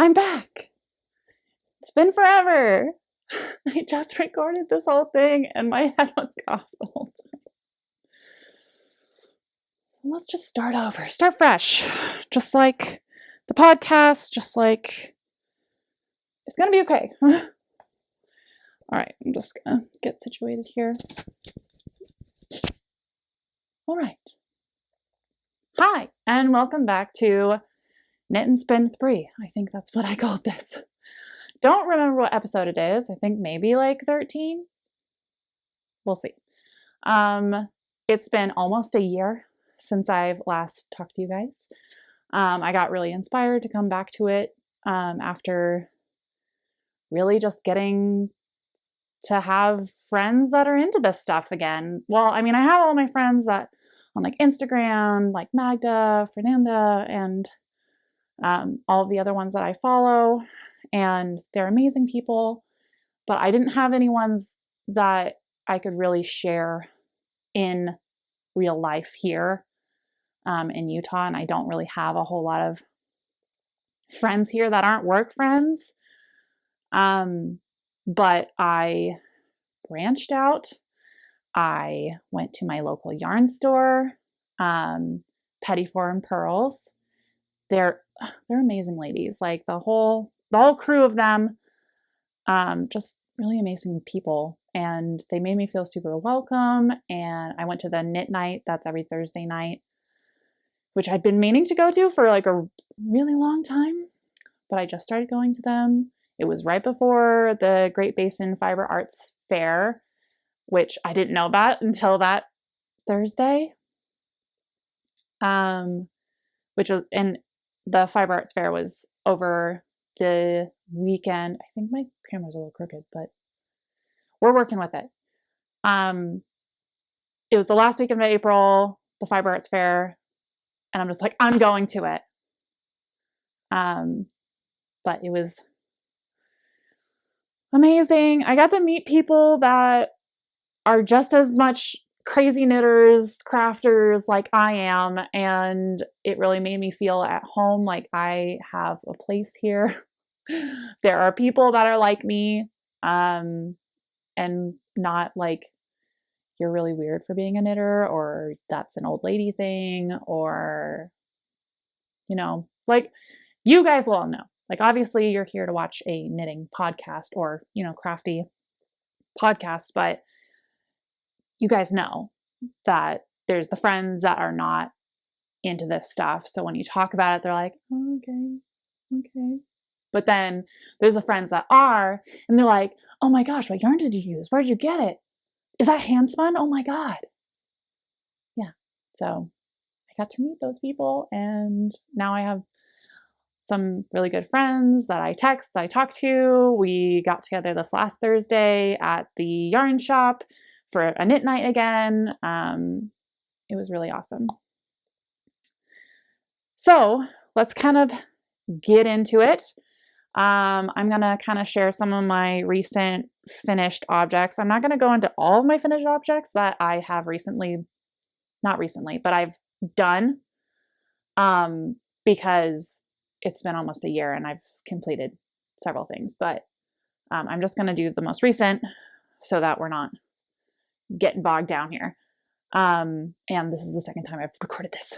I'm back. It's been forever. I just recorded this whole thing and my head was off the whole time. Let's just start over. Start fresh. Just like the podcast, just like it's going to be okay. All right, I'm just going to get situated here. All right. Hi, and welcome back to Knit and Spin with Brie. I think that's what I called this. Don't remember what episode it is. I think maybe like 13. We'll see. It's been almost a year since I've last talked to you guys. I got really inspired to come back to it after really just getting to have friends that are into this stuff again. Well, I mean, I have all my friends that on like Instagram, like Magda, Fernanda, and all of the other ones that I follow, and they're amazing people, but I didn't have any ones that I could really share in real life here in Utah, and I don't really have a whole lot of friends here that aren't work friends. But I branched out. I went to my local yarn store, Petty Foreign Pearls. They're amazing ladies. Like the whole crew of them, just really amazing people. And they made me feel super welcome. And I went to the knit night. That's every Thursday night, which I'd been meaning to go to for like a really long time, but I just started going to them. It was right before the Great Basin Fiber Arts Fair, which I didn't know about until that Thursday. Which was, and the Fiber Arts Fair was over the weekend. I think my camera's a little crooked, but we're working with it. It was the last weekend of April, the Fiber Arts Fair, and I'm just like, I'm going to it. But it was amazing. I got to meet people that are just as much crazy knitters, crafters like I am, and it really made me feel at home, like I have a place here. There are people that are like me, and not like you're really weird for being a knitter, or that's an old lady thing, or, you know, like you guys will all know. Like, obviously you're here to watch a knitting podcast or, you know, crafty podcast, but you guys know that there's the friends that are not into this stuff. So when you talk about it, they're like, oh, okay. But then there's the friends that are, and they're like, oh my gosh, what yarn did you use? Where did you get it? Is that hand spun? Oh my God. Yeah. So I got to meet those people, and now I have some really good friends that I text, that I talk to. We got together this last Thursday at the yarn shop for a knit night again. It was really awesome. So let's kind of get into it. I'm going to kind of share some of my recent finished objects. I'm not going to go into all of my finished objects that I have not recently, but I've done, because it's been almost a year and I've completed several things, but I'm just going to do the most recent so that we're not getting bogged down here. And this is the second time I've recorded this.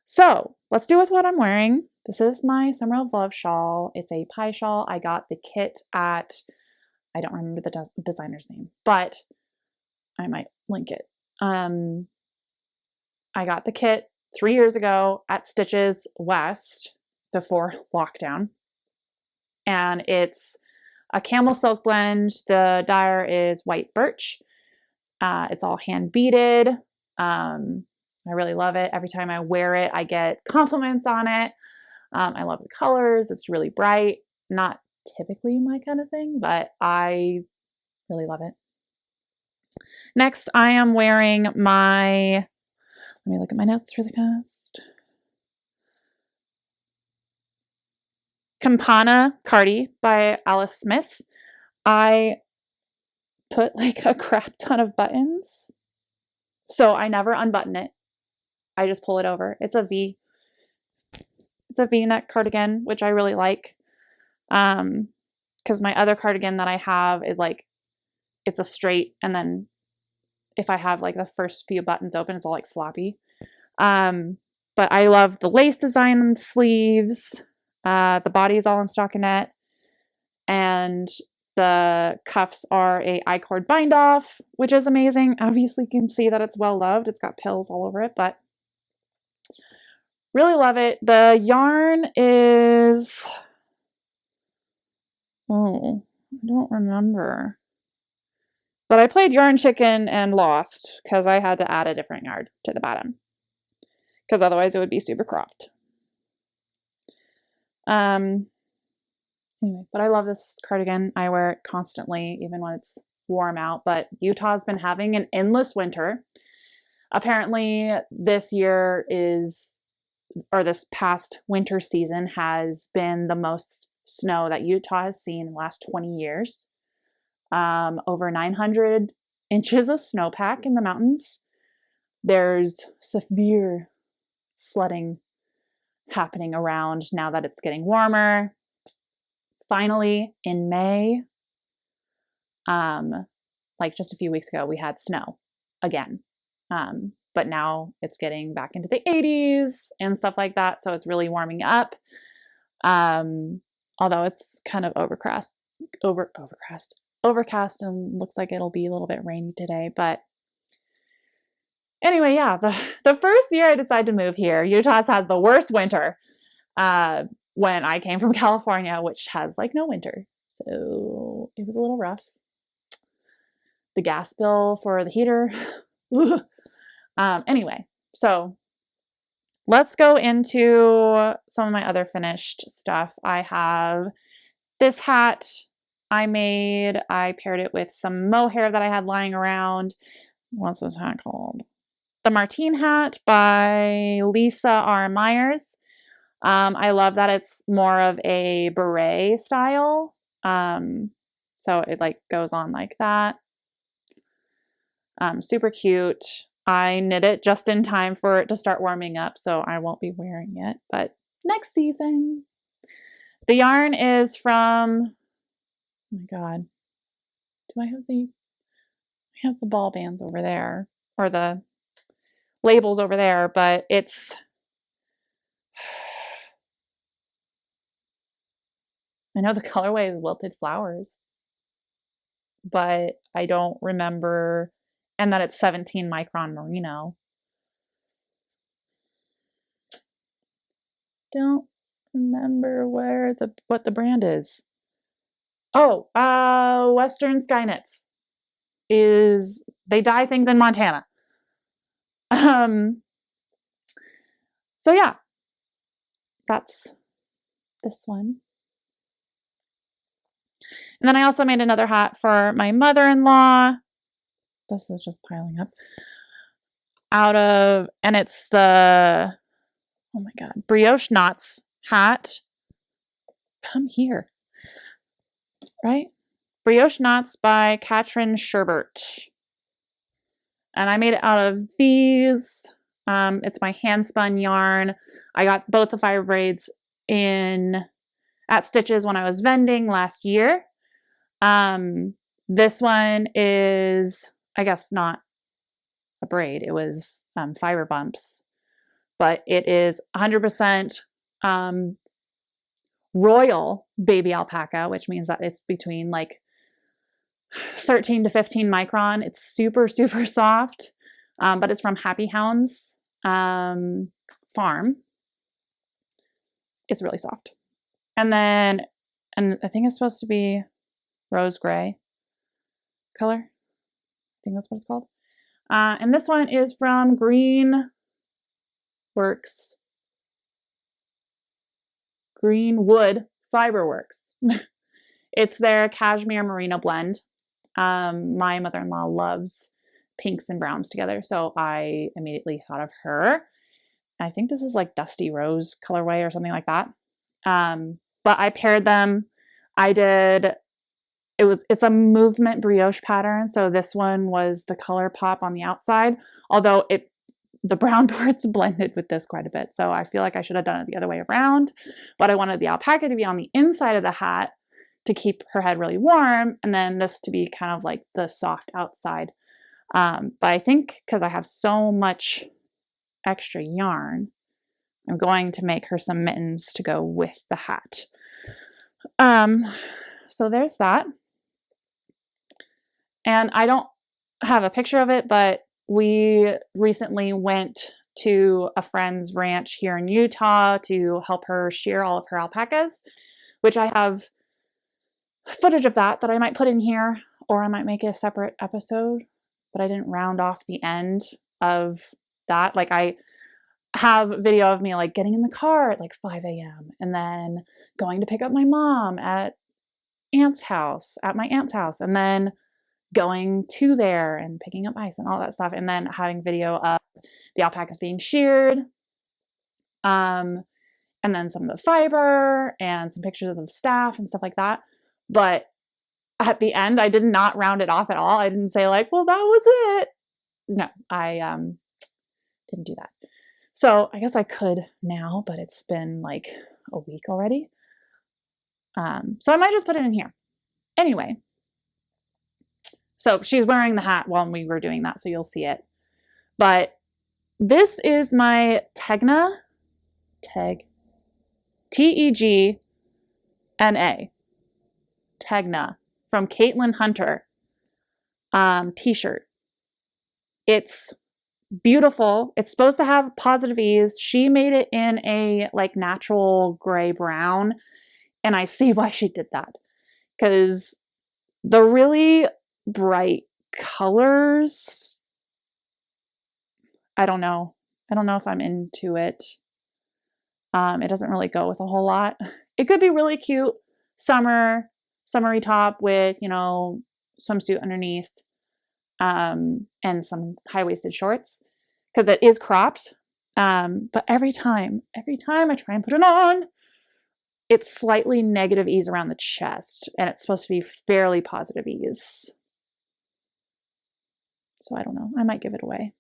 So let's do with what I'm wearing. This is my Summer of Love shawl. It's a pie shawl. I got the kit at, I don't remember the designer's name, but I might link it. I got the kit 3 years ago at Stitches West before lockdown. And it's a camel silk blend. The dyer is white birch. It's all hand beaded. I really love it. Every time I wear it, I get compliments on it. I love the colors. It's really bright. Not typically my kind of thing, but I really love it. Next, I am wearing my, let me look at my notes really fast. Campana Cardi by Alice Smith. I put like a crap ton of buttons, so I never unbutton it. I just pull it over. It's a V-neck cardigan, which I really like. Because my other cardigan that I have is like, it's a straight, and then if I have like the first few buttons open, it's all like floppy. But I love the lace design on the sleeves. The body is all in stockinette, and the cuffs are a I-cord bind off, which is amazing. Obviously, you can see that it's well loved. It's got pills all over it, but really love it. The yarn is, oh, I don't remember. But I played Yarn Chicken and lost because I had to add a different yard to the bottom, because otherwise it would be super cropped. Anyway, but I love this cardigan. I wear it constantly, even when it's warm out. But Utah's been having an endless winter. Apparently, this past winter season has been the most snow that Utah has seen in the last 20 years. Over 900 inches of snowpack in the mountains. There's severe flooding happening around now that it's getting warmer. Finally, in May, like just a few weeks ago, we had snow again. But now it's getting back into the 80s and stuff like that. So it's really warming up. Although it's kind of overcast and looks like it'll be a little bit rainy today. But anyway, yeah, the first year I decided to move here, Utah's had the worst winter. When I came from California, which has like no winter. So it was a little rough. The gas bill for the heater. Anyway, so let's go into some of my other finished stuff. I have this hat I made. I paired it with some mohair that I had lying around. What's this hat called? The Martine hat by Lisa R. Myers. I love that it's more of a beret style. So it like goes on like that. Super cute. I knit it just in time for it to start warming up, so I won't be wearing it, but next season. The yarn is from, oh my God, do I have the ball bands over there, or the labels over there, but it's, I know the colorway is Wilted Flowers, but I don't remember, and that it's 17 micron merino. Don't remember what the brand is. Oh, Western Sky Knits they dye things in Montana. So yeah, that's this one. And then I also made another hat for my mother-in-law. This is just piling up. And it's the, oh my God, Brioche Knots hat. Come here. Right? Brioche Knots by Katrin Sherbert. And I made it out of these. It's my hand spun yarn. I got both the fiber braids at Stitches when I was vending last year. This one is, I guess, not a braid. It was fiber bumps, but it is 100% royal baby alpaca, which means that it's between like 13 to 15 micron. It's super, super soft, but it's from Happy Hounds farm. It's really soft. And I think it's supposed to be rose gray color. I think that's what it's called. And this one is from Greenwood Fiberworks. It's their cashmere merino blend. My mother-in-law loves pinks and browns together, so I immediately thought of her. I think this is like Dusty Rose colorway or something like that. But I paired them. It's a movement brioche pattern, so this one was the color pop on the outside, although it the brown parts blended with this quite a bit. So I feel like I should have done it the other way around, but I wanted the alpaca to be on the inside of the hat to keep her head really warm, and then this to be kind of like the soft outside. But I think because I have so much extra yarn, I'm going to make her some mittens to go with the hat. So there's that. And I don't have a picture of it, but we recently went to a friend's ranch here in Utah to help her shear all of her alpacas, which I have footage of that I might put in here, or I might make a separate episode, but I didn't round off the end of that. Like, I have video of me like getting in the car at like 5 a.m. and then going to pick up my mom at my aunt's house, and then going to there and picking up ice and all that stuff, and then having video of the alpacas being sheared, and then some of the fiber and some pictures of the staff and stuff like that. But at the end, I did not round it off at all. I didn't say like, well, that was it. No, I didn't do that. So I guess I could now, but it's been like a week already. So I might just put it in here. Anyway, so she's wearing the hat while we were doing that, so you'll see it. But this is my Tegna, Tegna, Tegna from Caitlin Hunter t-shirt. It's beautiful. It's supposed to have positive ease. She made it in a like natural gray brown, and I see why she did that, because the really bright colors, I don't know if I'm into it. It doesn't really go with a whole lot. It could be really cute summery top with, you know, swimsuit underneath, and some high-waisted shorts, because it is cropped. But every time I try and put it on, it's slightly negative ease around the chest, and it's supposed to be fairly positive ease. So I don't know. I might give it away.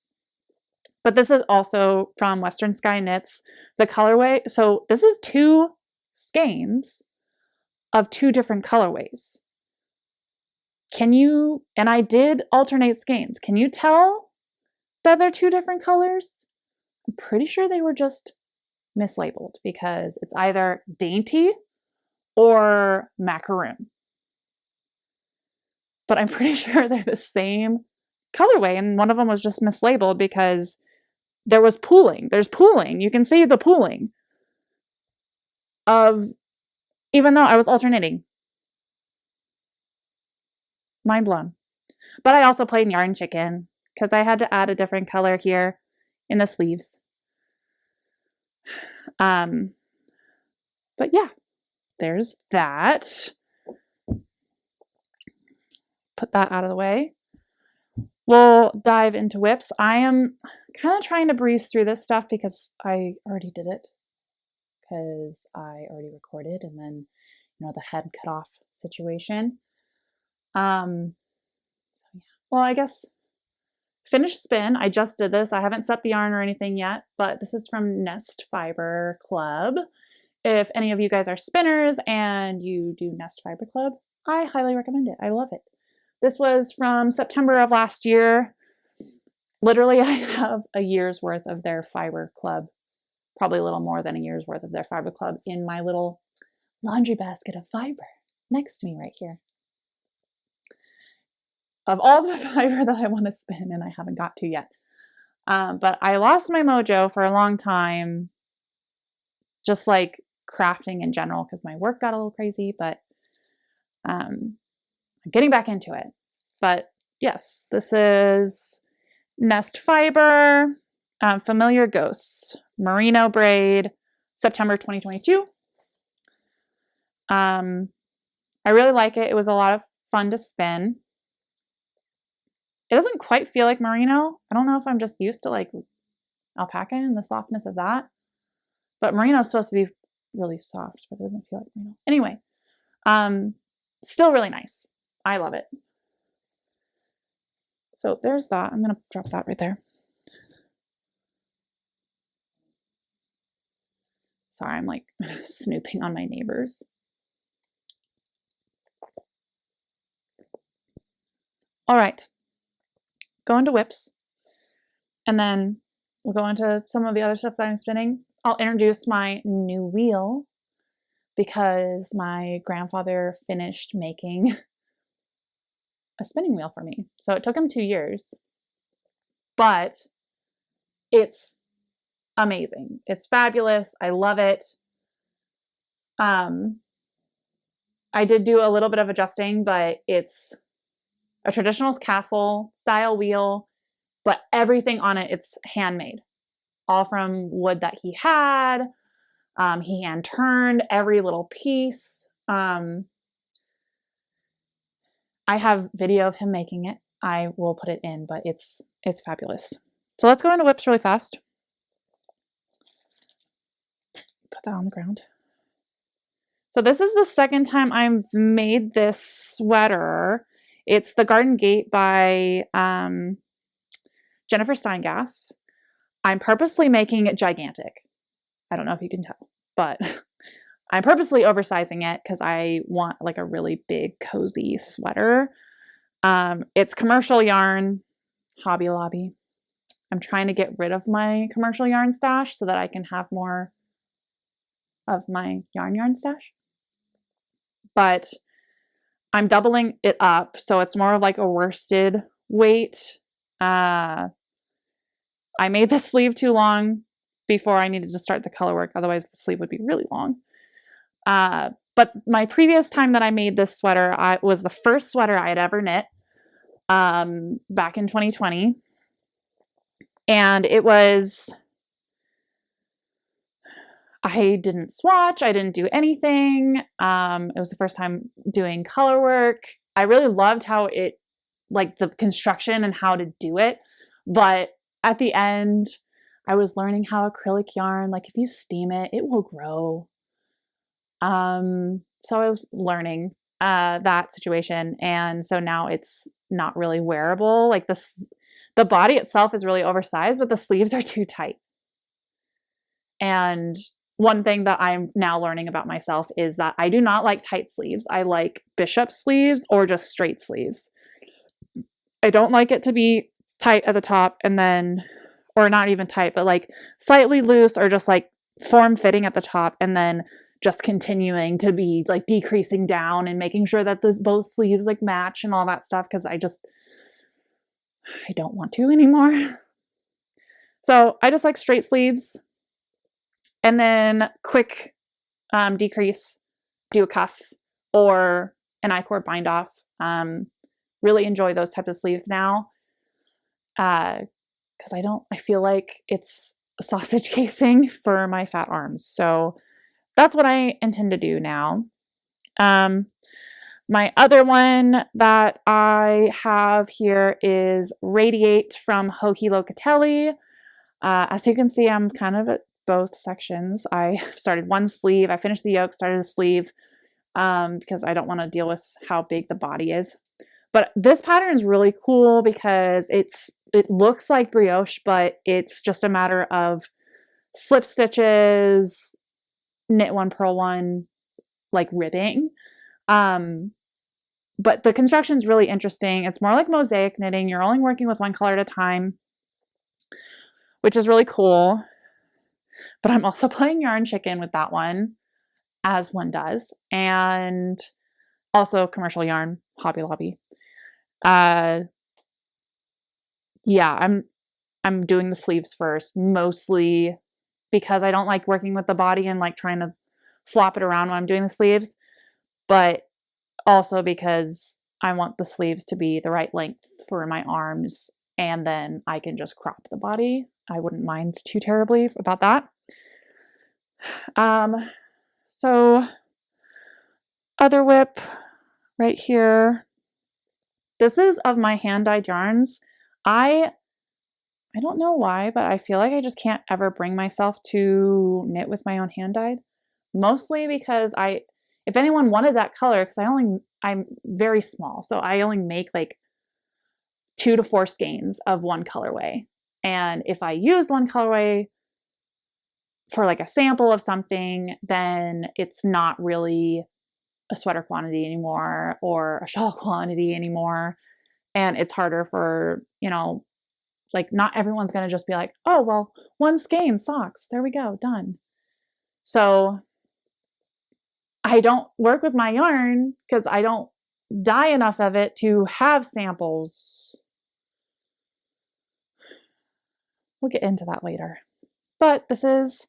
But this is also from Western Sky Knits. The colorway, so this is 2 skeins of 2 different colorways. And I did alternate skeins. Can you tell that they're 2 different colors? I'm pretty sure they were just mislabeled, because it's either dainty or macaroon. But I'm pretty sure they're the same colorway, and one of them was just mislabeled because there was pooling. There's pooling. You can see the pooling of, even though I was alternating. Mind blown. But I also played Yarn Chicken because I had to add a different color here in the sleeves. But yeah, there's that. Put that out of the way. We'll dive into whips. I am kind of trying to breeze through this stuff because I already did it. Because I already recorded, and then, you know, the head cut off situation. Well, I guess finished spin. I just did this. I haven't set the yarn or anything yet, but this is from Nest Fiber Club. If any of you guys are spinners and you do Nest Fiber Club, I highly recommend it. I love it. This was from September of last year. Literally, I have a year's worth of their fiber club, probably a little more than a year's worth of their fiber club in my little laundry basket of fiber next to me right here. Of all the fiber that I want to spin and I haven't got to yet. But I lost my mojo for a long time, just like crafting in general, because my work got a little crazy, but I'm getting back into it. But yes, this is Nest Fiber, Familiar Ghosts, Merino Braid, September 2022. I really like it. It was a lot of fun to spin. It doesn't quite feel like merino. I don't know if I'm just used to like alpaca and the softness of that. But merino is supposed to be really soft, but it doesn't feel like merino. Anyway, still really nice. I love it. So there's that. I'm going to drop that right there. Sorry, I'm like snooping on my neighbors. All right, go into whips, and then we'll go into some of the other stuff that I'm spinning. I'll introduce my new wheel because my grandfather finished making a spinning wheel for me. So it took him 2 years, but it's amazing. It's fabulous. I love it. I did do a little bit of adjusting, but it's a traditional castle style wheel, but everything on it, it's handmade, all from wood that he had. He hand turned every little piece. I have video of him making it. I will put it in, but it's fabulous. So let's go into whips really fast. Put that on the ground. So this is the second time I've made this sweater. It's the Garden Gate by Jennifer Steingass. I'm purposely making it gigantic. I don't know if you can tell, but I'm purposely oversizing it because I want like a really big cozy sweater. It's commercial yarn, Hobby Lobby. I'm trying to get rid of my commercial yarn stash so that I can have more of my yarn stash. But I'm doubling it up, so it's more of like a worsted weight. I made the sleeve too long before I needed to start the color work, otherwise the sleeve would be really long. But my previous time that I made this sweater, was the first sweater I had ever knit back in 2020. And it was, I didn't swatch, I didn't do anything. It was the first time doing color work. I really loved how it, like the construction and how to do it. But at the end, I was learning how acrylic yarn, like if you steam it, it will grow. So I was learning that situation. And so now it's not really wearable. Like the body itself is really oversized, but the sleeves are too tight. And one thing that I'm now learning about myself is that I do not like tight sleeves. I like bishop sleeves or just straight sleeves. I don't like it to be tight at the top and then, or not even tight, but like slightly loose or just like form fitting at the top and then just continuing to be like decreasing down and making sure that both sleeves like match and all that stuff, because I don't want to anymore. So I just like straight sleeves and then quick decrease, do a cuff or an I-cord bind off. Really enjoy those types of sleeves now because I feel like it's a sausage casing for my fat arms. So that's what I intend to do now. My other one that I have here is Radiate from Joji Locatelli. As you can see, I'm kind of at both sections. I started one sleeve. I finished the yoke, started the sleeve because I don't want to deal with how big the body is. But this pattern is really cool because it looks like brioche, but it's just a matter of slip stitches, knit one, purl one, like ribbing. But the construction is really interesting. It's more like mosaic knitting. You're only working with one color at a time, which is really cool. But I'm also playing yarn chicken with that one, as one does. And also commercial yarn, Hobby Lobby. Yeah, I'm doing the sleeves first, mostly because I don't like working with the body and like trying to flop it around when I'm doing the sleeves, but also because I want the sleeves to be the right length for my arms, and then I can just crop the body. I wouldn't mind too terribly about that. So other whip right here. This is of my hand-dyed yarns. I don't know why, but I feel like I just can't ever bring myself to knit with my own hand-dyed. Mostly because if anyone wanted that color, because I'm very small, so I only make like 2 to 4 skeins of one colorway. And if I used one colorway for like a sample of something, then it's not really a sweater quantity anymore or a shawl quantity anymore. And it's harder for, like not everyone's going to just be like, oh, well, one skein socks. There we go. Done. So I don't work with my yarn because I don't dye enough of it to have samples. We'll get into that later. But this is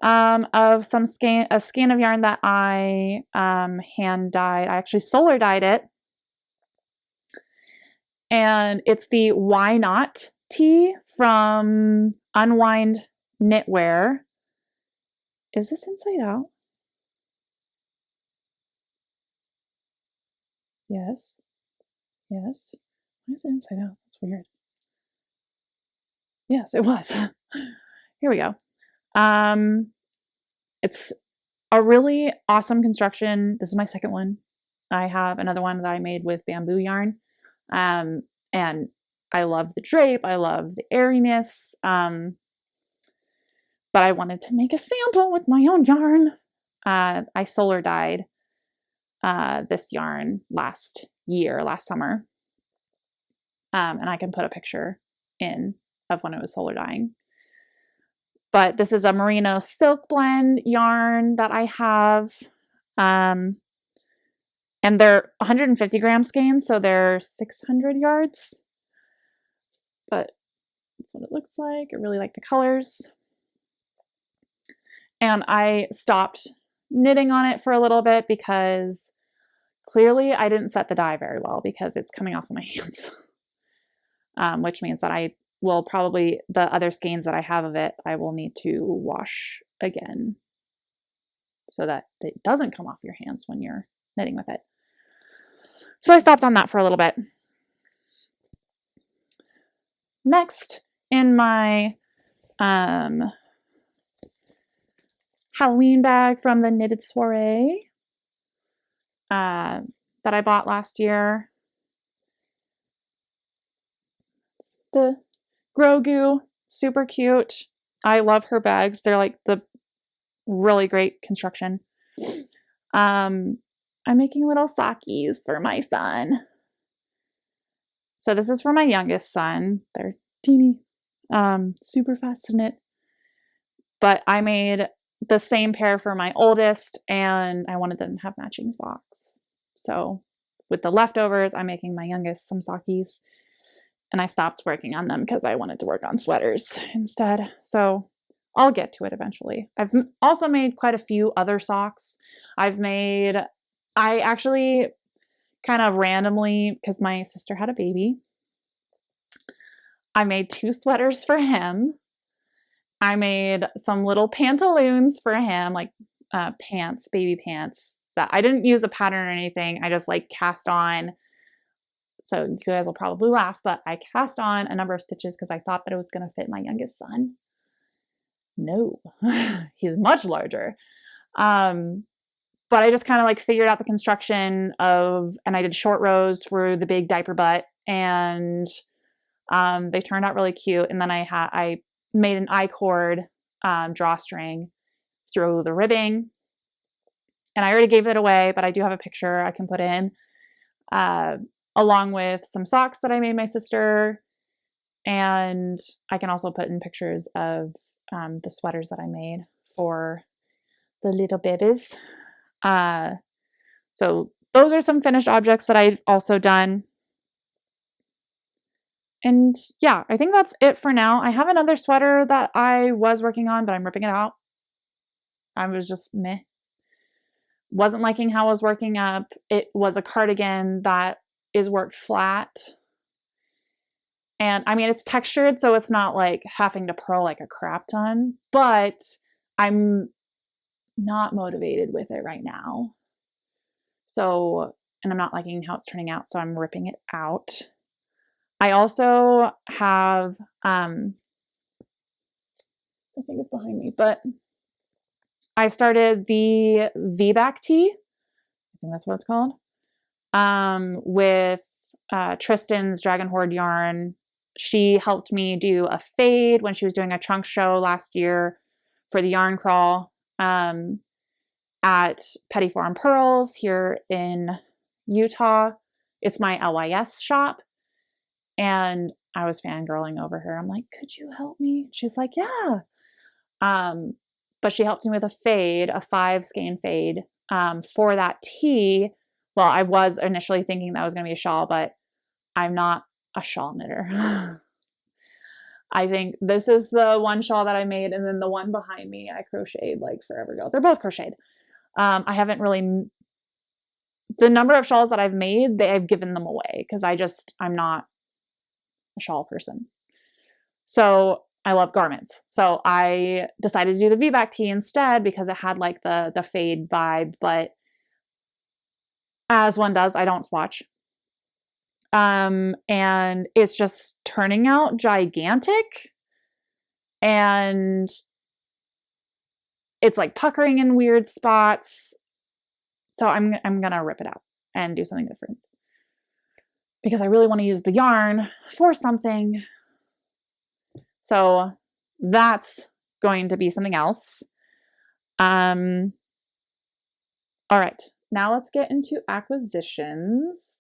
of a skein of yarn that I hand dyed. I actually solar dyed it. And it's the Why Not tee from Unwind Knitwear. Is this inside out? Yes. Yes. Why is it inside out? That's weird. Yes, it was. Here we go. It's a really awesome construction. This is my second one. I have another one that I made with bamboo yarn. And I love the drape. I love the airiness. But I wanted to make a sample with my own yarn. I solar dyed this yarn last summer. And I can put a picture in of when it was solar dyeing. But this is a merino silk blend yarn that I have. And they're 150 gram skeins, so they're 600 yards. But that's what it looks like. I really like the colors. And I stopped knitting on it for a little bit because clearly I didn't set the dye very well because it's coming off of my hands. Which means that I will probably, the other skeins that I have of it, I will need to wash again so that it doesn't come off your hands when you're knitting with it. So I stopped on that for a little bit. Next, in my Halloween bag from the Knitted Soiree that I bought last year, the Grogu, super cute. I love her bags. They're like the really great construction. I'm making little Sockies for my son. So this is for my youngest son. They're teeny, super fast to knit. But I made the same pair for my oldest, and I wanted them to have matching socks. So with the leftovers, I'm making my youngest some Sockies. And I stopped working on them because I wanted to work on sweaters instead. So I'll get to it eventually. I've also made quite a few other socks. I actually kind of randomly, because my sister had a baby, I made 2 sweaters for him. I made some little pantaloons for him, like pants, baby pants, that I didn't use a pattern or anything. I just like cast on. So you guys will probably laugh, but I cast on a number of stitches because I thought that it was going to fit my youngest son. No, he's much larger. But I just kind of like figured out the construction and I did short rows for the big diaper butt, and they turned out really cute. And then I made an I-cord drawstring through the ribbing, and I already gave it away, but I do have a picture I can put in. Along with some socks that I made my sister. And I can also put in pictures of the sweaters that I made for the little babies. So those are some finished objects that I've also done. And yeah, I think that's it for now. I have another sweater that I was working on, but I'm ripping it out. I was just meh. Wasn't liking how I was working up. It was a cardigan that is worked flat. And I mean, it's textured, so it's not like having to purl like a crap ton, but I'm not motivated with it right now. So, and I'm not liking how it's turning out, so I'm ripping it out. I also have, I think it's behind me, but I started the V-back tee. I think that's what it's called. With Tristan's Dragon Horde yarn. She helped me do a fade when she was doing a trunk show last year for the yarn crawl at Petty Farm Pearls here in Utah. It's my LYS shop. And I was fangirling over her. I'm like, could you help me? She's like, yeah. But she helped me with a fade, a 5 skein fade for that tee. Well, I was initially thinking that was going to be a shawl, but I'm not a shawl knitter. I think this is the one shawl that I made, and then the one behind me I crocheted like forever ago. They're both crocheted. I haven't really, the number of shawls that I've made, I've given them away because I'm not a shawl person. So I love garments. So I decided to do the V-back tee instead because it had like the fade vibe, but as one does, I don't swatch. And it's just turning out gigantic, and it's like puckering in weird spots. So I'm gonna rip it out and do something different because I really want to use the yarn for something. So that's going to be something else. All right, now let's get into acquisitions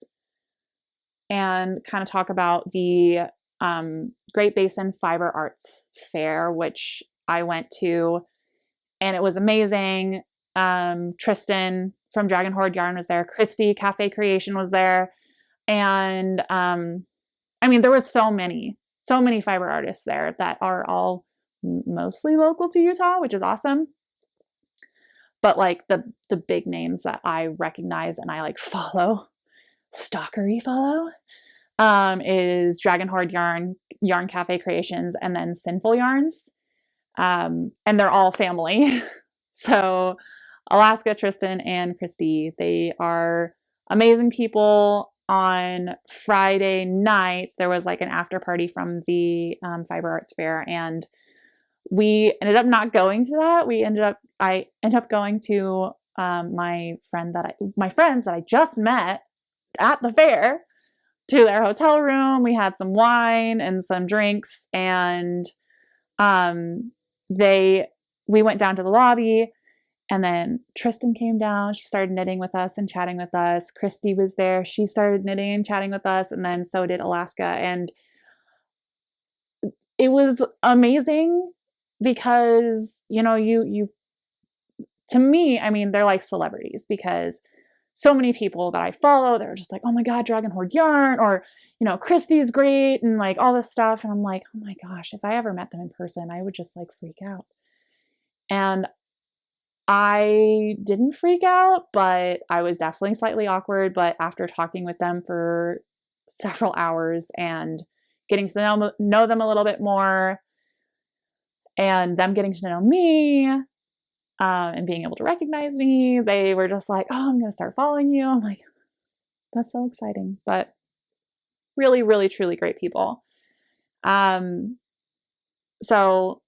and kind of talk about the Great Basin Fiber Arts Fair, which I went to, and it was amazing. Tristan from Dragon Horde Yarn was there. Christy Cafe Creation was there. And I mean, there was so many fiber artists there that are all mostly local to Utah, which is awesome. But like the big names that I recognize and I like follow, stalkery follow, is Dragon Horde Yarn Cafe Creations, and then Sinful Yarns. And they're all family. So Alaska, Tristan, and Christy, they are amazing people. On Friday night, there was like an after party from the Fiber Arts Fair, and we ended up not going to that. I ended up going to my friends that I just met at the fair, to their hotel room. We had some wine and some drinks, and we went down to the lobby. And then Tristan came down. She started knitting with us and chatting with us. Christy was there. She started knitting and chatting with us. And then so did Alaska. And it was amazing because, you know, to me, I mean, they're like celebrities because so many people that I follow, they're just like, oh my God, Dragon Horde Yarn, or, you know, Christy's great, and like all this stuff. And I'm like, oh my gosh, if I ever met them in person, I would just like freak out. And I didn't freak out, but I was definitely slightly awkward. But after talking with them for several hours and getting to know them a little bit more, and them getting to know me, and being able to recognize me, they were just like, oh, I'm going to start following you. I'm like, that's so exciting. But really, really, truly great people. So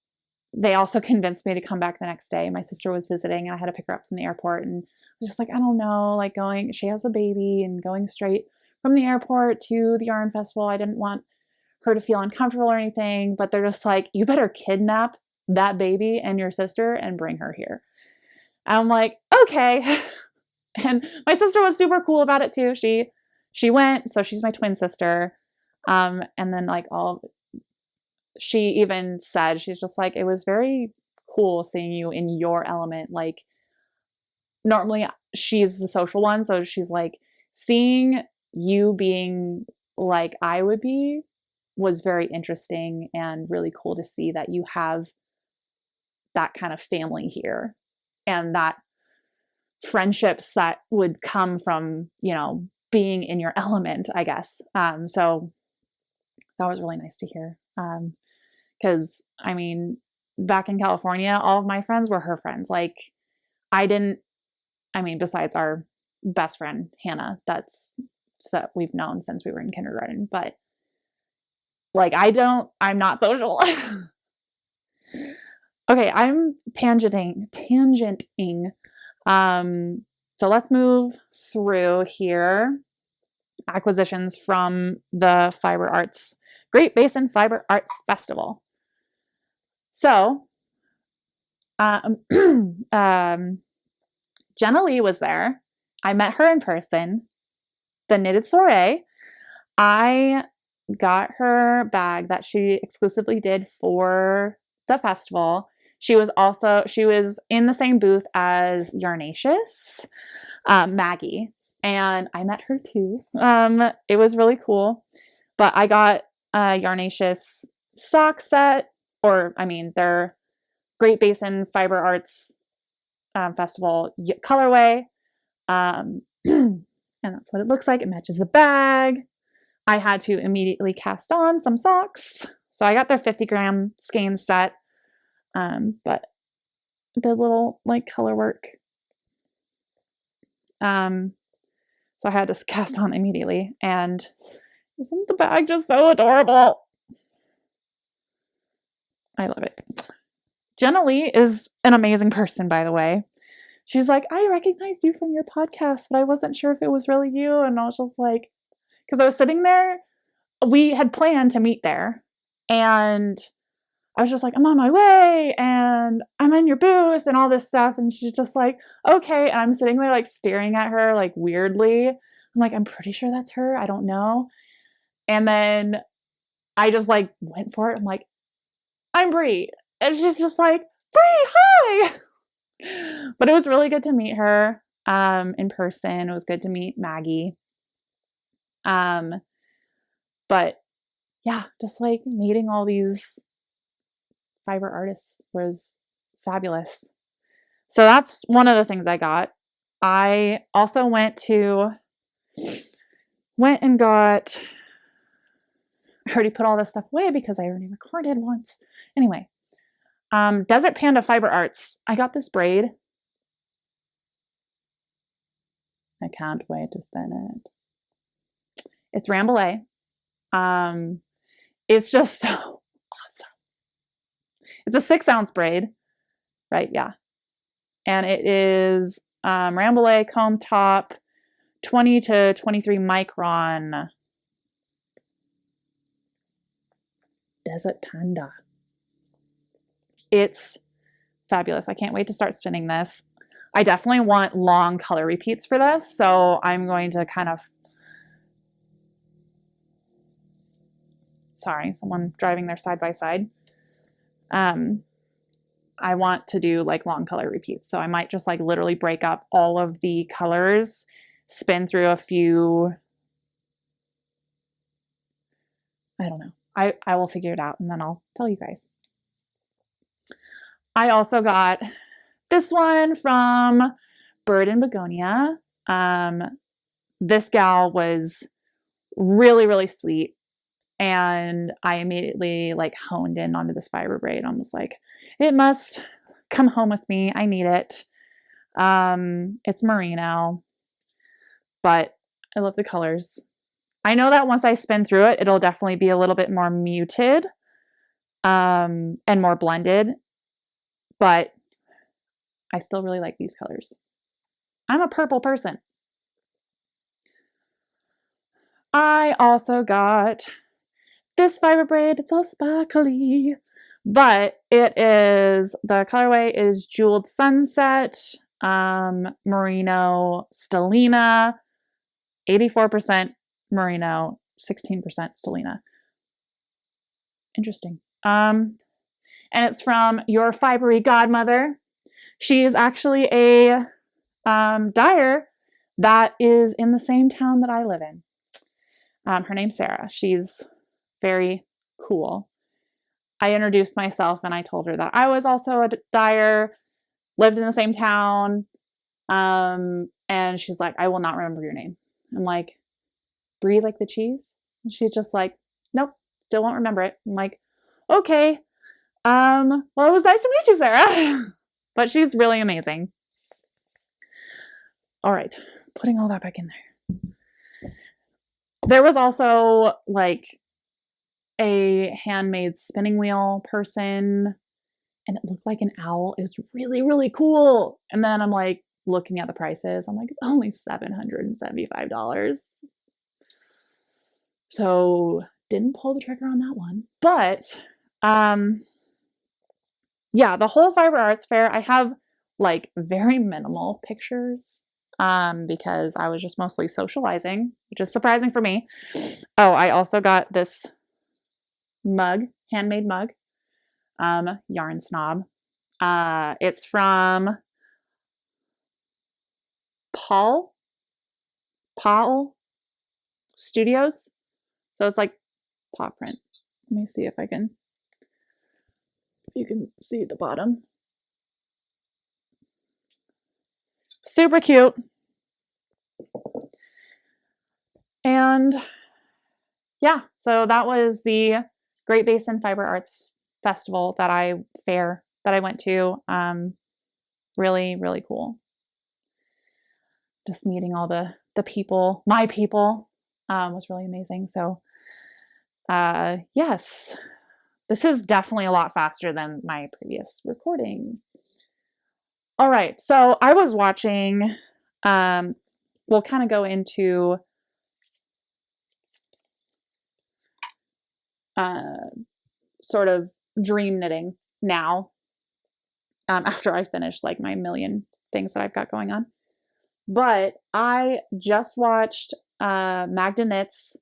they also convinced me to come back the next day. My sister was visiting and I had to pick her up from the airport, and I was just like, I don't know, like she has a baby, and going straight from the airport to the yarn festival, I didn't want her to feel uncomfortable or anything, but they're just like, you better kidnap that baby and your sister and bring her here. And I'm like, okay. And my sister was super cool about it too. She went, so she's my twin sister. And then like she even said, she's just like, it was very cool seeing you in your element. Like normally she's the social one. So she's like, seeing you being like I would be was very interesting and really cool to see that you have that kind of family here, and that friendships that would come from, you know, being in your element, I guess. So that was really nice to hear. Because I mean, back in California, all of my friends were her friends. Like besides our best friend, Hannah, that we've known since we were in kindergarten, but like, I'm not social. Okay, I'm tangenting. So let's move through here. Acquisitions from the Great Basin Fiber Arts Festival. So Jenna Lee was there. I met her in person. The Knitted Soiree. I got her bag that she exclusively did for the festival. She was in the same booth as Yarnacious, Maggie, and I met her too. It was really cool. But I got a Yarnacious sock set, their Great Basin Fiber Arts Festival colorway. And that's what it looks like. It matches the bag. I had to immediately cast on some socks. So I got their 50-gram skein set. But the little color work. So I had to cast on immediately. And isn't the bag just so adorable? I love it. Jenna Lee is an amazing person, by the way. She's like, I recognized you from your podcast, but I wasn't sure if it was really you. And I was just like, because I was sitting there, we had planned to meet there. And I was just like, I'm on my way and I'm in your booth and all this stuff. And she's just like, okay. And I'm sitting there staring at her weirdly. I'm like, I'm pretty sure that's her. I don't know. And then I just went for it. I'm like, I'm Brie. And she's just like, Brie, hi. But it was really good to meet her in person. It was good to meet Maggie. But yeah, just meeting all these fiber artists was fabulous. So that's one of the things I got. I also went and got, I already put all this stuff away because I already recorded once. Anyway, Desert Panda Fiber Arts. I got this braid. I can't wait to spin it. It's Rambouillet. It's just so awesome. It's a 6-ounce braid, right? Yeah. And it is Rambouillet comb top, 20 to 23 micron. Desert Panda. It's fabulous. I can't wait to start spinning this. I definitely want long color repeats for this, so I'm going to kind of... Sorry, someone driving their side-by-side. I want to do long color repeats, so I might just literally break up all of the colors, spin through a few... I don't know. I will figure it out and then I'll tell you guys. I also got this one from Bird and Begonia. This gal was really, really sweet. And I immediately honed in onto this fiber braid. I was like, it must come home with me. I need it. It's merino, but I love the colors. I know that once I spin through it, it'll definitely be a little bit more muted, and more blended, but I still really like these colors. I'm a purple person. I also got this fiber braid. It's all sparkly, but the colorway is Jeweled Sunset, Merino Stellina, 84% Merino, 16% Stellina. Interesting. And it's from Your Fibery Godmother. She is actually a dyer that is in the same town that I live in. Her name's Sarah. She's very cool. I introduced myself and I told her that I was also a dyer, lived in the same town. And she's like, I will not remember your name. I'm like, Brie like the cheese? And she's just like, nope, still won't remember it. I'm like, okay. Well, it was nice to meet you, Sarah. But she's really amazing. All right, putting all that back in there. There was also a handmade spinning wheel person, and it looked like an owl. It was really, really cool. And then I'm looking at the prices. I'm like, it's only $775. So didn't pull the trigger on that one. But yeah, the whole Fiber Arts Fair, I have like very minimal pictures because I was just mostly socializing, which is surprising for me. Oh, I also got this mug, handmade mug, Yarn Snob. It's from Paul Studios. So it's like paw print. Let me see if you can see the bottom. Super cute. And yeah, so that was the Great Basin Fiber Arts Festival fair that I went to. Really, really cool. Just meeting all the people, my people, was really amazing. So yes, this is definitely a lot faster than my previous recording. All right, so I was watching, we'll kind of go into sort of dream knitting now, after I finish like my million things that I've got going on. But I just watched Magda Knits,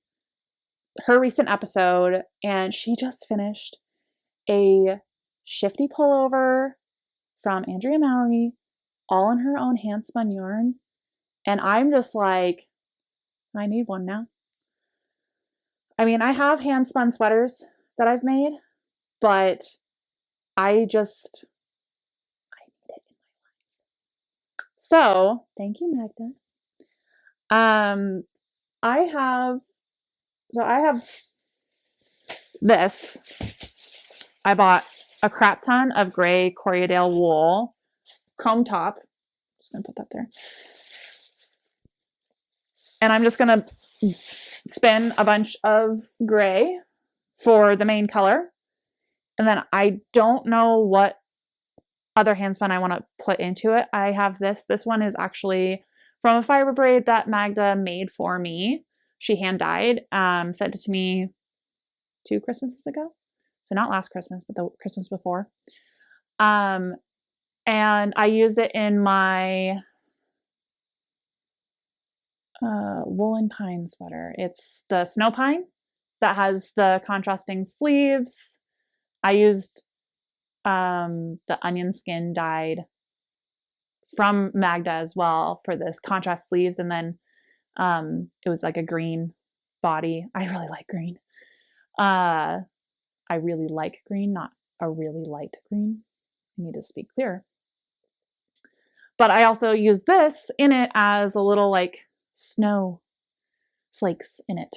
her recent episode, and she just finished a shifty pullover from Andrea Mowry, all in her own hand spun yarn. And I'm just like, I need one now. I mean, I have hand spun sweaters that I've made, but I need it in my life. So thank you, Magda. I have this. I bought a crap ton of gray Corriedale wool, comb top. Just gonna put that there. And I'm just gonna spin a bunch of gray for the main color. And then I don't know what other hand spun I want to put into it. I have this. This one is actually from a fiber braid that Magda made for me. She hand dyed, sent it to me 2 Christmases ago. So not last Christmas, but the Christmas before. And I use it in my woolen pine sweater. It's the snow pine that has the contrasting sleeves. I used the onion skin dyed from Magda as well for the contrast sleeves, and then it was like a green body. I really like green. I really like green, not a really light green. I need to speak clearer. But I also use this in it as a little like snow flakes in it.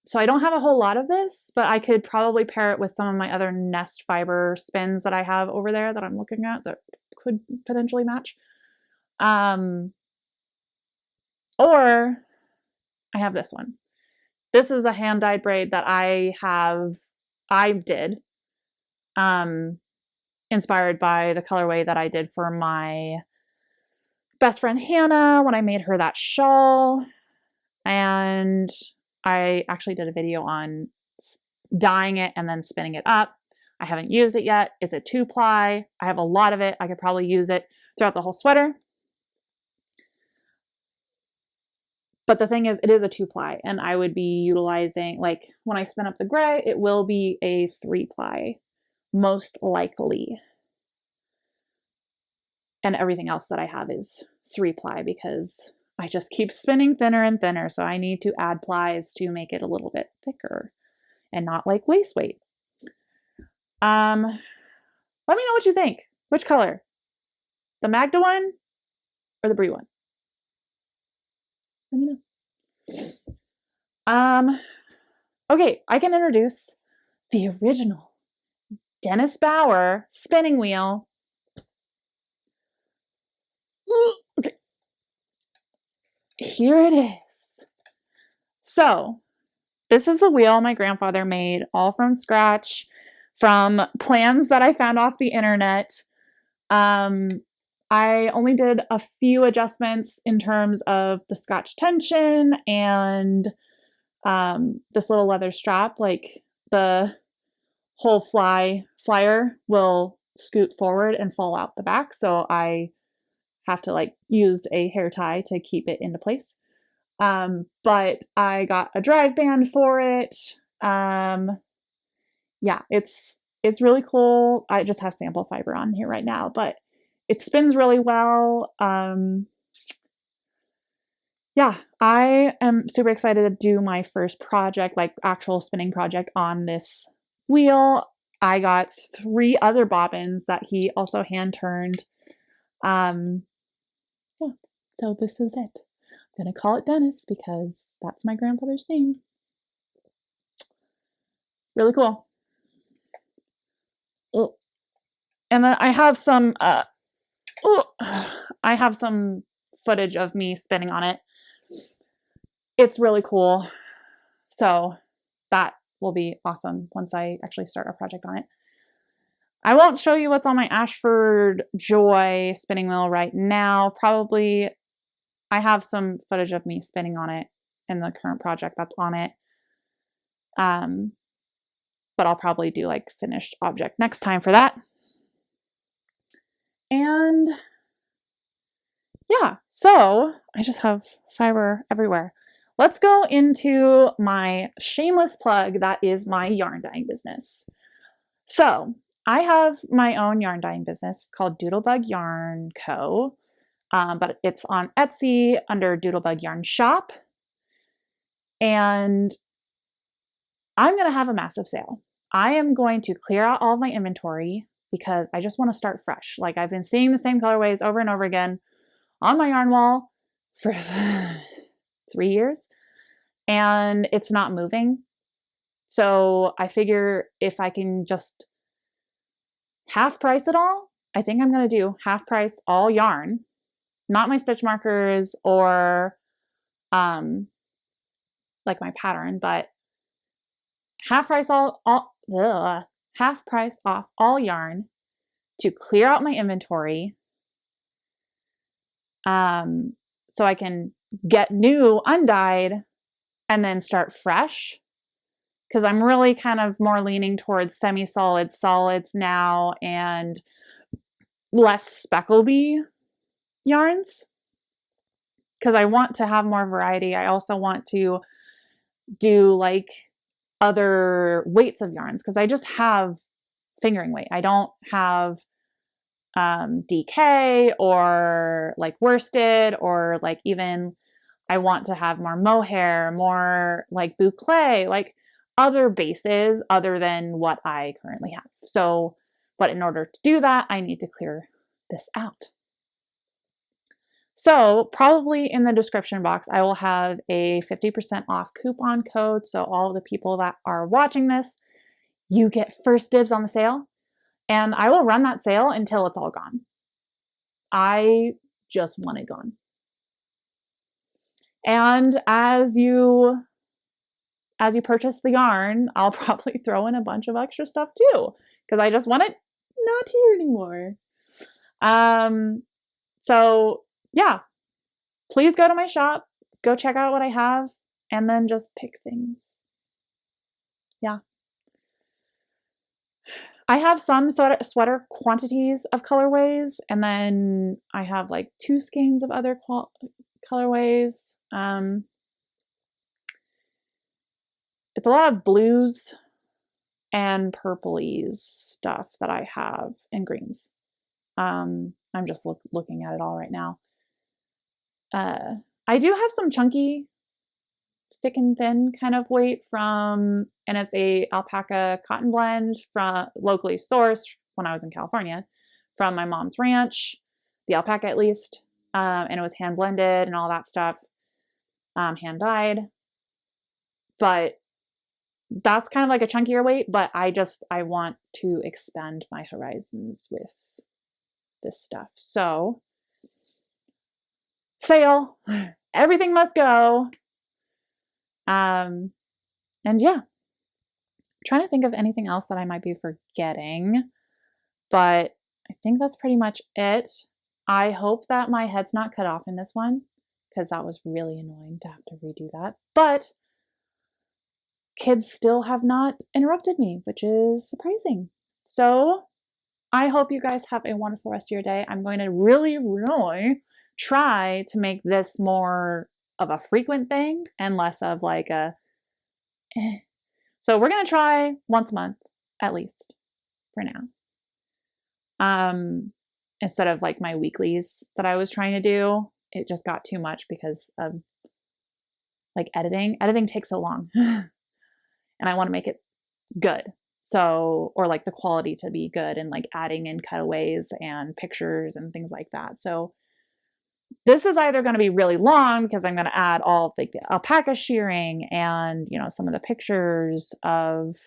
So I don't have a whole lot of this, but I could probably pair it with some of my other nest fiber spins that I have over there that I'm looking at that could potentially match. Or I have this one. This is a hand dyed braid that I did, inspired by the colorway that I did for my best friend Hannah when I made her that shawl. And I actually did a video on dyeing it and then spinning it up. I haven't used it yet. It's a 2-ply. I have a lot of it. I could probably use it throughout the whole sweater. But the thing is, it is a 2-ply, and I would be utilizing, like, when I spin up the gray, it will be a 3-ply, most likely. And everything else that I have is 3-ply because I just keep spinning thinner and thinner, so I need to add plies to make it a little bit thicker and not like lace weight. Let me know what you think. Which color? The Magda one or the Brie one? Let me know. Okay, I can introduce the original Dennis Bauer spinning wheel. Okay. Here it is. So, this is the wheel my grandfather made, all from scratch, from plans that I found off the internet. I only did a few adjustments in terms of the scotch tension and this little leather strap. Like the whole flyer will scoot forward and fall out the back. So I have to like use a hair tie to keep it into place. But I got a drive band for it. Yeah, it's really cool. I just have sample fiber on here right now, but it spins really well. Yeah, I am super excited to do my first project, like actual spinning project on this wheel. I got 3 other bobbins that he also hand turned. Yeah, so this is it. I'm gonna call it Dennis because that's my grandfather's name. Really cool. Oh. And then I have some I have some footage of me spinning on it. It's really cool. So that will be awesome once I actually start a project on it. I won't show you what's on my Ashford Joy spinning wheel right now. Probably I have some footage of me spinning on it in the current project that's on it. But I'll probably do like finished object next time for that. And yeah, so I just have fiber everywhere. Let's go into my shameless plug that is my yarn dyeing business. So I have my own yarn dyeing business. It's called DoodleBugYarnCo, but it's on Etsy under Doodlebug Yarn Shop. And I'm going to have a massive sale. I am going to clear out all of my inventory because I just want to start fresh. Like I've been seeing the same colorways over and over again on my yarn wall for 3 years and it's not moving. So I figure if I can just half price it all, I think I'm going to do half price all yarn, not my stitch markers or like my pattern, but half price half price off all yarn to clear out my inventory. So I can get new undyed and then start fresh. Because I'm really kind of more leaning towards semi-solid solids now and less speckledy yarns. Because I want to have more variety. I also want to do like other weights of yarns because I just have fingering weight. I don't have DK or like worsted or like even I want to have more mohair, more like boucle, like other bases other than what I currently have. So, but in order to do that, I need to clear this out. So probably in the description box, I will have a 50% off coupon code. So all of the people that are watching this, you get first dibs on the sale. And I will run that sale until it's all gone. I just want it gone. And as you purchase the yarn, I'll probably throw in a bunch of extra stuff too, because I just want it not here anymore. So yeah, please go to my shop, go check out what I have, and then just pick things. Yeah. I have some sweater quantities of colorways, and then I have like 2 skeins of other colorways. It's a lot of blues and purplies stuff that I have and greens. I'm just looking at it all right now. I do have some chunky, thick and thin kind of weight and it's a alpaca cotton blend from locally sourced when I was in California from my mom's ranch, the alpaca at least. And it was hand blended and all that stuff, hand dyed. But that's kind of like a chunkier weight, but I want to expand my horizons with this stuff. So sale, everything must go. And yeah, I'm trying to think of anything else that I might be forgetting, but I think that's pretty much it. I hope that my head's not cut off in this one because that was really annoying to have to redo that. But kids still have not interrupted me, which is surprising. So I hope you guys have a wonderful rest of your day. I'm going to really, really try to make this more of a frequent thing and less of like a eh. So we're going to try once a month at least for now. Instead of like my weeklies that I was trying to do, it just got too much because of like editing. Editing takes so long and I want to make it good. So, or like the quality to be good and like adding in cutaways and pictures and things like that. So this is either going to be really long because I'm going to add all of the alpaca shearing and, you know, some of the pictures of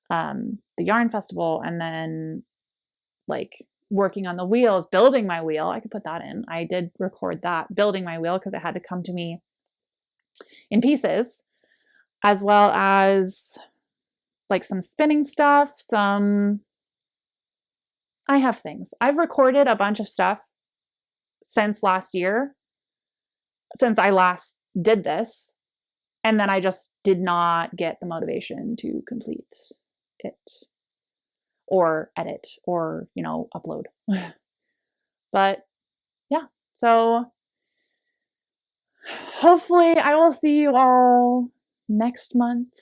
the yarn festival, and then like working on the wheels, building my wheel. I could put that in. I did record that, building my wheel, because it had to come to me in pieces, as well as like some spinning stuff, I have things. I've recorded a bunch of stuff since last year, since I last did this, and then I just did not get the motivation to complete it or edit or, you know, upload. But yeah, so hopefully I will see you all next month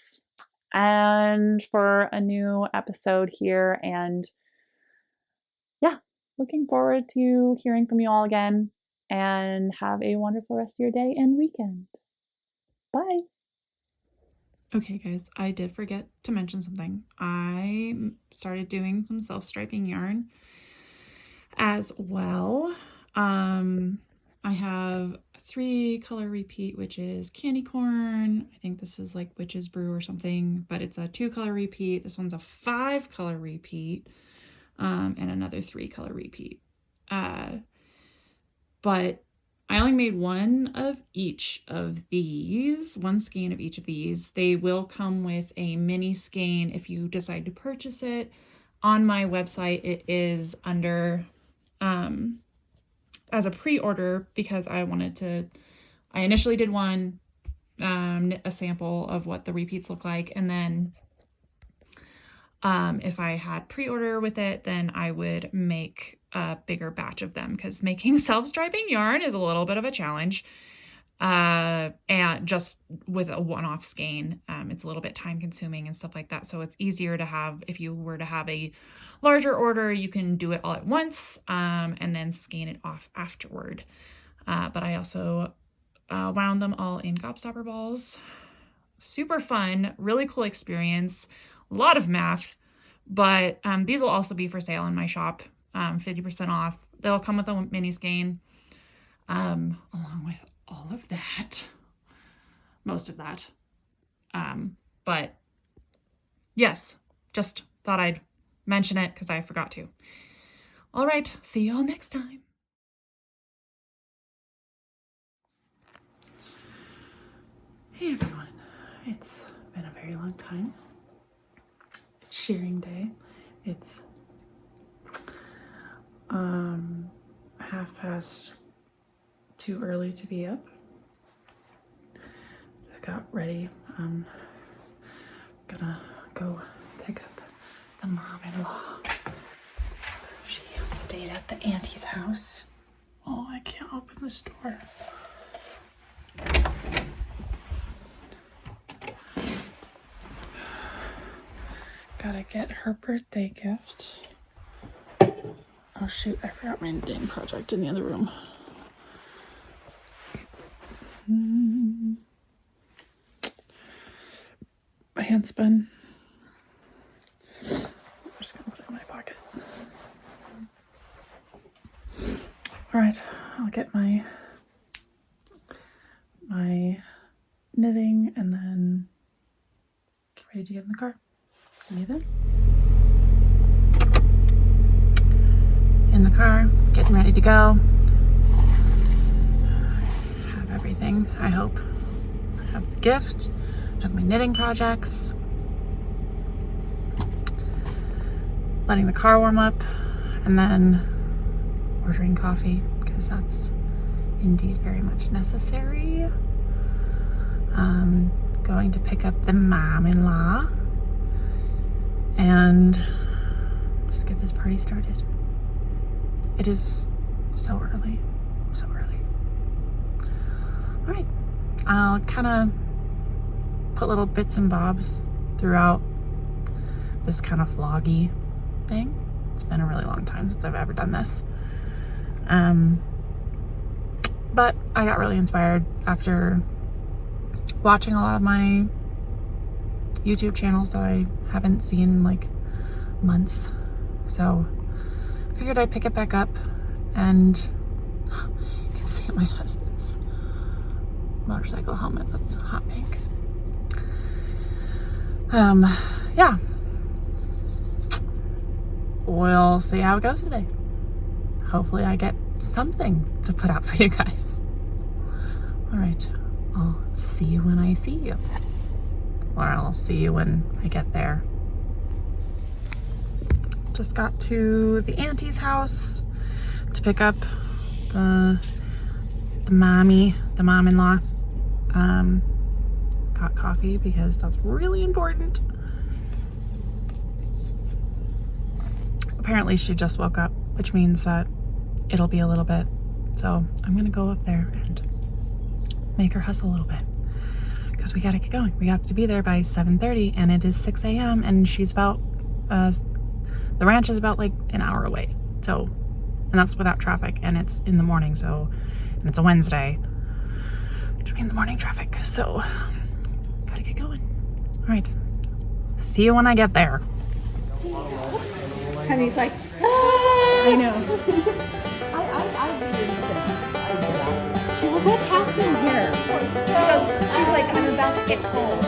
and for a new episode here. And yeah, looking forward to hearing from you all again, and have a wonderful rest of your day and weekend. Bye. Okay guys, I did forget to mention something. I started doing some self-striping yarn as well. I have 3 color repeat, which is candy corn. I think this is like witch's brew or something, but it's a 2 color repeat. This one's a 5 color repeat, and another 3 color repeat. But I only made one of each of these, one skein of each of these. They will come with a mini skein if you decide to purchase it. On my website, it is under as a pre-order, because I initially did one, knit a sample of what the repeats look like, and then if I had pre-order with it, then I would make a bigger batch of them, because making self-striping yarn is a little bit of a challenge. And just with a one-off skein, it's a little bit time consuming and stuff like that. So it's easier to have, if you were to have a larger order, you can do it all at once, and then skein it off afterward. But I also wound them all in gobstopper balls. Super fun, really cool experience, a lot of math, but these will also be for sale in my shop, 50% off. They'll come with a mini skein, along with all of that, most of that. But yes, just thought I'd mention it because I forgot to. All right, see y'all next time. Hey everyone, it's been a very long time. It's shearing day. It's 2:30 too early to be up. Just got ready. Gonna go pick up the mom-in-law. She stayed at the auntie's house. Oh, I can't open this door. Gotta get her birthday gift. Oh shoot, I forgot my knitting project in the other room. My handspun. I'm just gonna put it in my pocket. All right, I'll get my knitting and then get ready to get in the car. See you then. In the car, getting ready to go. Have everything, I hope. I have the gift, have my knitting projects. Letting the car warm up, and then ordering coffee, because that's indeed very much necessary. going to pick up the mom-in-law and just get this party started. It is so early, so early. All right, I'll kind of put little bits and bobs throughout this kind of vloggy thing. It's been a really long time since I've ever done this. But I got really inspired after watching a lot of my YouTube channels that I haven't seen in like months. So I figured I'd pick it back up, and you can see my husband's motorcycle helmet that's hot pink. Yeah. We'll see how it goes today. Hopefully I get something to put out for you guys. All right, I'll see you when I see you. Or I'll see you when I get there. Just got to the auntie's house to pick up the mom-in-law. Got coffee because that's really important. Apparently she just woke up, which means that it'll be a little bit. So I'm gonna go up there and make her hustle a little bit, because we gotta get going. We have to be there by 7:30, and it is 6 a.m. and she's about, the ranch is about like an hour away. So, and that's without traffic, and it's in the morning, so, and it's a Wednesday, which means morning traffic. So, gotta get going. All right, see you when I get there. And he's like, ah! I know. She's like, what's happening here? She's like, I'm about to get cold.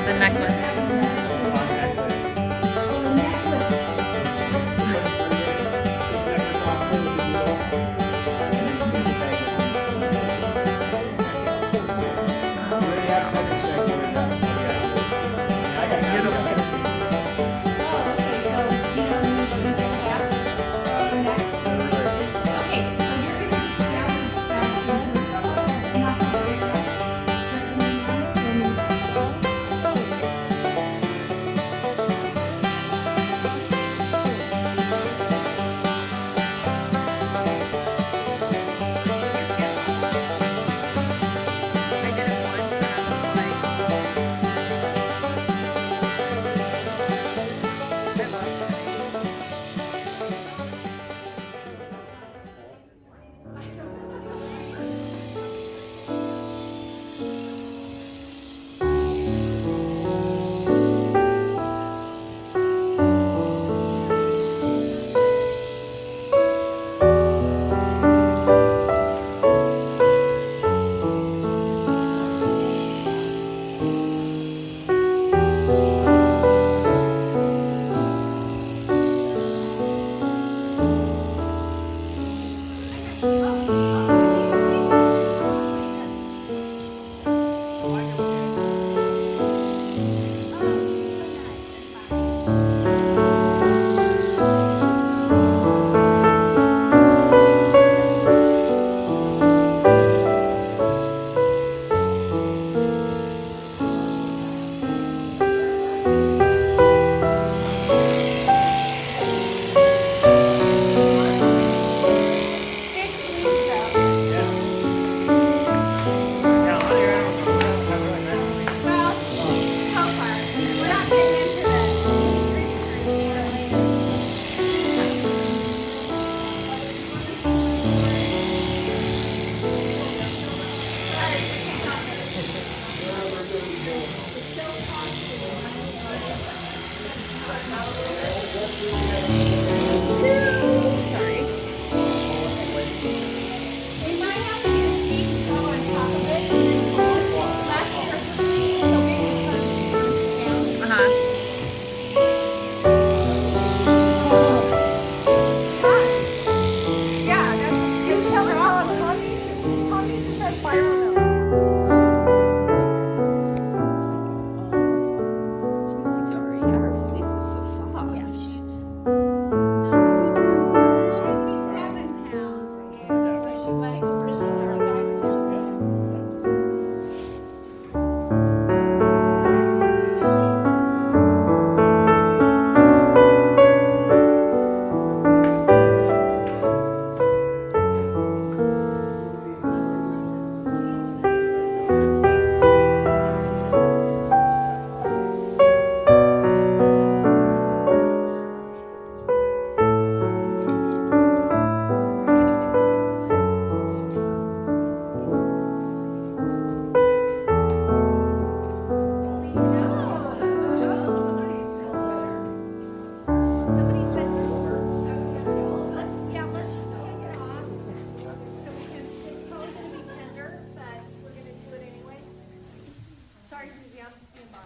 The necklace.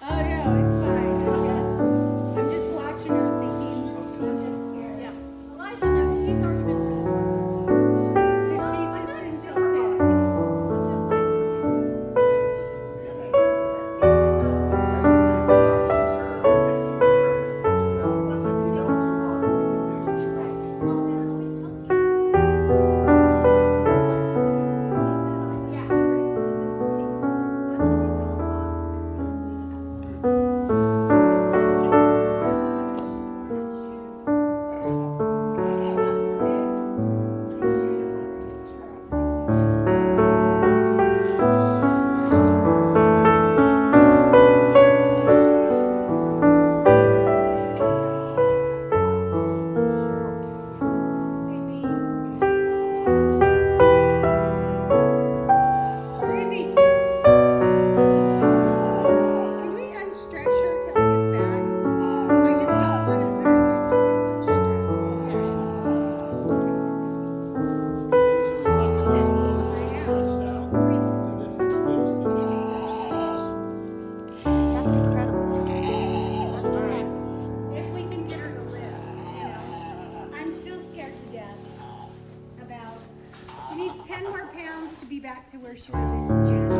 Oh no, it's fine. I'm just watching her thinking. I'm just scared. Yeah. Elijah, no, she's already been through. She's just been so back to where she was in January.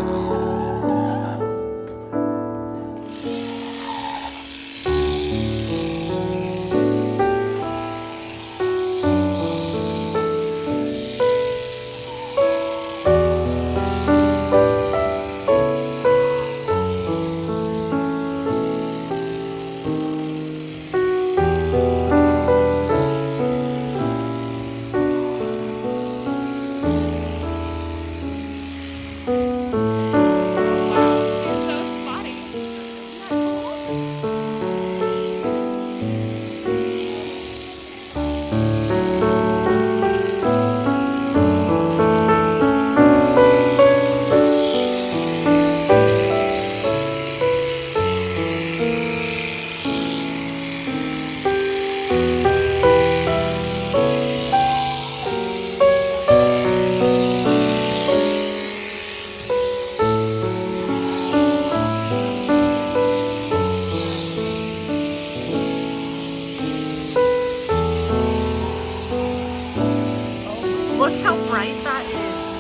Look how bright that is.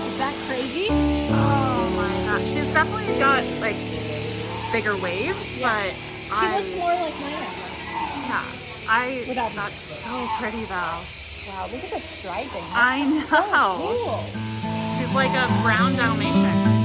Is that crazy? Oh my gosh. She's definitely got like bigger waves, but She looks more like my necklace. Yeah. That's so pretty though. Wow, look at the striping. I know. So cool. She's like a brown Dalmatian.